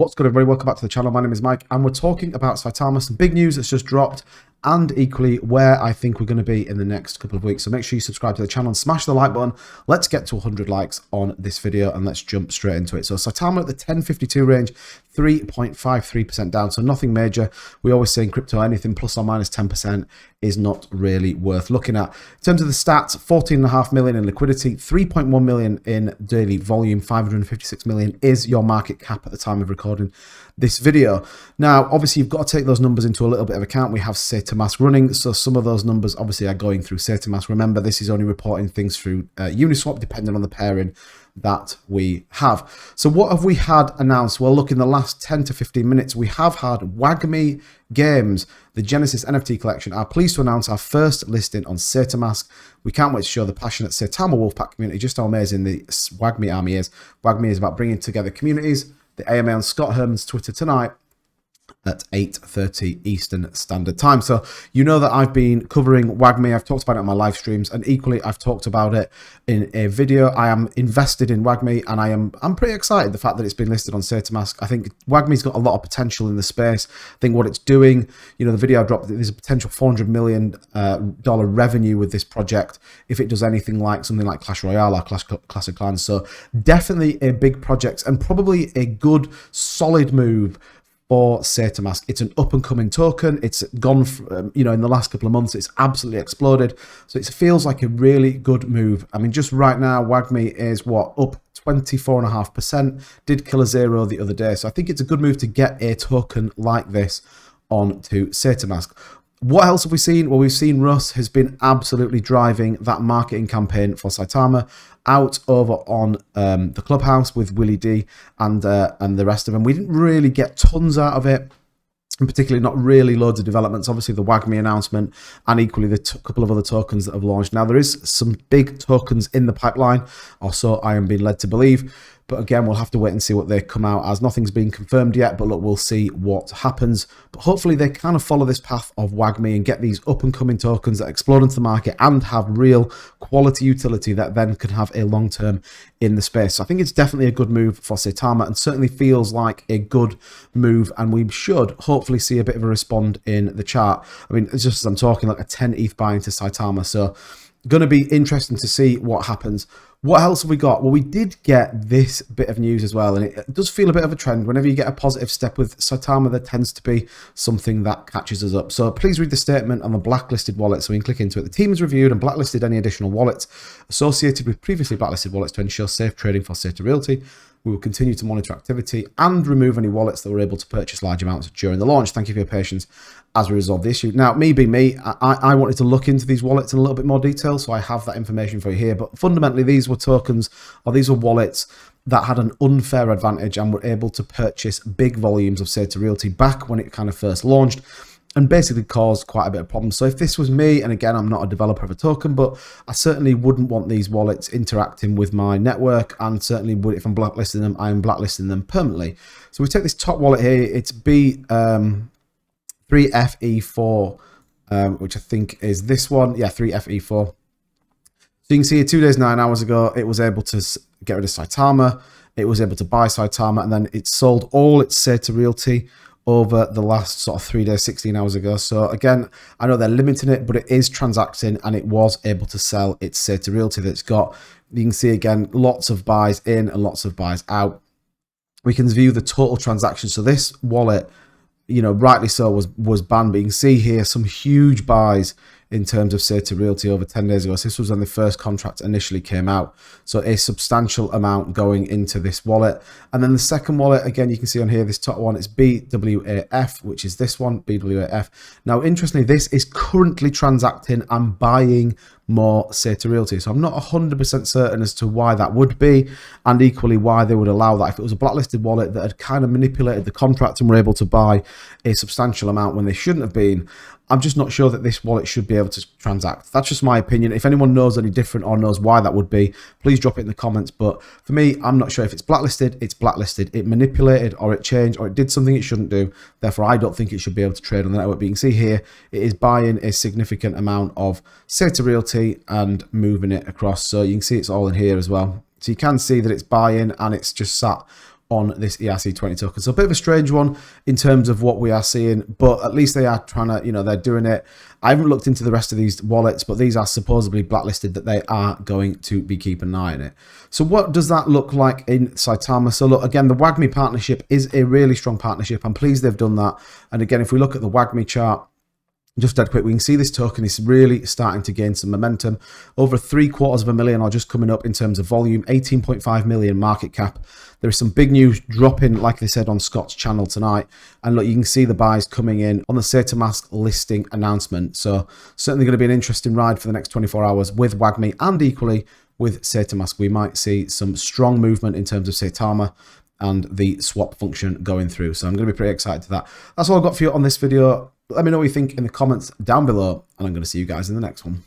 What's good, everybody? Welcome back to the channel. My name is Mike, and we're talking about Saitama, some big news that's just dropped, and equally where I think we're going to be in the next couple of weeks. So make sure you subscribe to the channel and smash the like button. Let's get to 100 likes on this video, and let's jump straight into it. So Saitama at the 1052 range, 3.53% down, so nothing major. We always say in crypto, anything plus or minus 10% is not really worth looking at. In terms of the stats, 14.5 million in liquidity, 3.1 million in daily volume, 556 million is your market cap at the time of recording this video. Now, obviously, you've got to take those numbers into a little bit of account. We have SAITAMA running, so some of those numbers obviously are going through SAITAMA. Remember, this is only reporting things through Uniswap, depending on the pairing that we have. So what have we had announced? Well, look, in the last 10 to 15 minutes, we have had WAGMI Games, the Genesis NFT collection, are pleased to announce our first listing on SAITAMA. We can't wait to show the passionate Saitama Wolfpack community just how amazing the WAGMI army is. WAGMI is about bringing together communities. The AMA on Scott Herman's Twitter tonight at 8:30 Eastern Standard Time. So you know that I've been covering WAGMI. I've talked about it on my live streams, and equally I've talked about it in a video. I am invested in WAGMI, and I'm pretty excited the fact that it's been listed on SAITAMA. I think WAGMI's got a lot of potential in the space. I think what it's doing, you know, the video I dropped, there's a potential $400 million revenue with this project if it does anything like something like Clash Royale or Clash of Clans. So definitely a big project and probably a good solid move for SAITAMA. It's an up-and-coming token. It's gone, you know, in the last couple of months, it's absolutely exploded. So it feels like a really good move. I mean, just right now, WAGMI is, what, up 24.5%. Did kill a zero the other day. So I think it's a good move to get a token like this onto SAITAMA. What else have we seen? Well, we've seen Russ has been absolutely driving that marketing campaign for Saitama out over on the Clubhouse with Willie D and the rest of them. We didn't really get tons out of it, and particularly not really loads of developments. Obviously, the WAGMI announcement and equally the couple of other tokens that have launched. Now, there is some big tokens in the pipeline, or so I am being led to believe. But again, we'll have to wait and see what they come out as. Nothing's been confirmed yet, but look, we'll see what happens. But hopefully they kind of follow this path of WAGMI and get these up-and-coming tokens that explode into the market and have real quality utility that then can have a long-term in the space. So I think it's definitely a good move for Saitama and certainly feels like a good move. And we should hopefully see a bit of a respond in the chart. I mean, it's just as I'm talking, like a 10 ETH buy into Saitama. So going to be interesting to see what happens. What else have we got? Well, we did get this bit of news as well, and it does feel a bit of a trend. Whenever you get a positive step with Saitama, there tends to be something that catches us up. So please read the statement on the blacklisted wallet. So we can click into it. The team has reviewed and blacklisted any additional wallets associated with previously blacklisted wallets to ensure safe trading for Saitarealty. We will continue to monitor activity and remove any wallets that were able to purchase large amounts during the launch. Thank you for your patience as we resolve the issue. Now, me being me, I wanted to look into these wallets in a little bit more detail, so I have that information for you here. But fundamentally, these were tokens, or these were wallets that had an unfair advantage and were able to purchase big volumes of Saitarealty back when it kind of first launched, and basically caused quite a bit of problems. So if this was me, and again, I'm not a developer of a token, but I certainly wouldn't want these wallets interacting with my network, and certainly would, if I'm blacklisting them, I am blacklisting them permanently. So we take this top wallet here, it's B3FE4, which I think is this one. Yeah, 3FE4. So you can see here, 2 days, 9 hours ago, it was able to get rid of Saitama. It was able to buy Saitama, and then it sold all its Saitarealty over the last sort of 3 days, 16 hours ago. So again, I know they're limiting it, but it is transacting, and it was able to sell its Saitarealty that it's got. You can see again, lots of buys in and lots of buys out. We can view the total transactions. So this wallet, you know, rightly so, was banned, but you can see here some huge buys in terms of Saitarealty over 10 days ago. So this was when the first contract initially came out. So a substantial amount going into this wallet. And then the second wallet, again, you can see on here, this top one, it's BWAF, which is this one, BWAF. Now, interestingly, this is currently transacting and buying more Saitarealty. So I'm not 100% certain as to why that would be, and equally why they would allow that. If it was a blacklisted wallet that had kind of manipulated the contract and were able to buy a substantial amount when they shouldn't have been, I'm just not sure that this wallet should be able to transact. That's just my opinion. If anyone knows any different or knows why that would be, please drop it in the comments. But for me, I'm not sure. If it's blacklisted, it's blacklisted. It manipulated, or it changed, or it did something it shouldn't do. Therefore, I don't think it should be able to trade on the network. But you can see here, it is buying a significant amount of Saitarealty and moving it across. So you can see it's all in here as well. So you can see that it's buying, and it's just sat on this ERC20 token. So a bit of a strange one in terms of what we are seeing, but at least they are trying to, you know, they're doing it. I haven't looked into the rest of these wallets, but these are supposedly blacklisted, that they are going to be keeping an eye on it. So what does that look like in Saitama? So look, again, the WAGMI partnership is a really strong partnership. I'm pleased they've done that. And again, if we look at the WAGMI chart, just dead quick, we can see this token is really starting to gain some momentum. Over $750,000 are just coming up in terms of volume, 18.5 million market cap. There is some big news dropping, like they said, on Scott's channel tonight. And look, you can see the buys coming in on the SAITAMA listing announcement. So certainly going to be an interesting ride for the next 24 hours with WAGMI, and equally with SAITAMA. We might see some strong movement in terms of Saitama and the swap function going through. So I'm going to be pretty excited to that. That's all I've got for you on this video. Let me know what you think in the comments down below, and I'm going to see you guys in the next one.